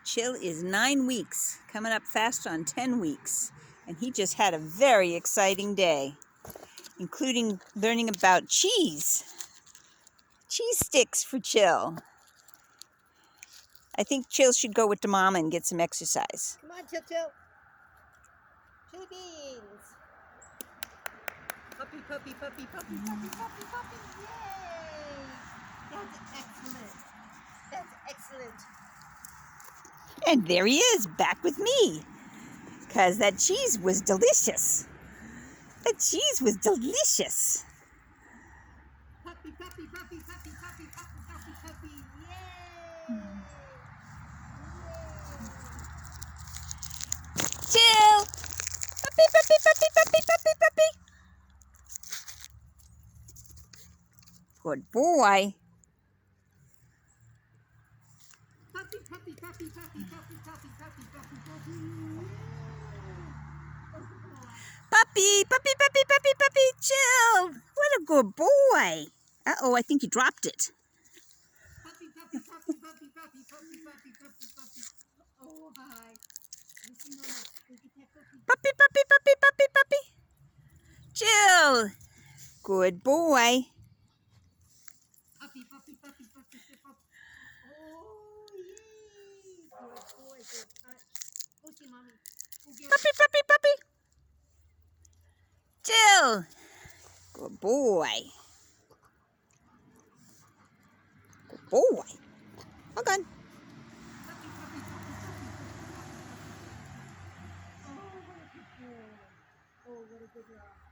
Chill is 9 weeks, coming up fast on 10 weeks, and he just had a very exciting day, including learning about cheese. Cheese sticks for Chill. I think Chill should go with the mama and get some exercise. Come on, Chill. Chili beans. Puppy. Yay! That's excellent. That's excellent. And there he is, back with me. Because that cheese was delicious. That cheese was delicious. Puppy. Yay! Chill! Puppy. Good boy. Puppy. Puppy. Chill. What a good boy. Uh-oh, I think he dropped it. Puppy. Oh, hi. Puppy. Chill. Good boy. Puppy. Oh, yay. Good boy. Good. Go see mommy. Go get her. Puppy. Chill. Good boy. Good boy. Hold on. Oh, what a good boy. Oh, what a good girl.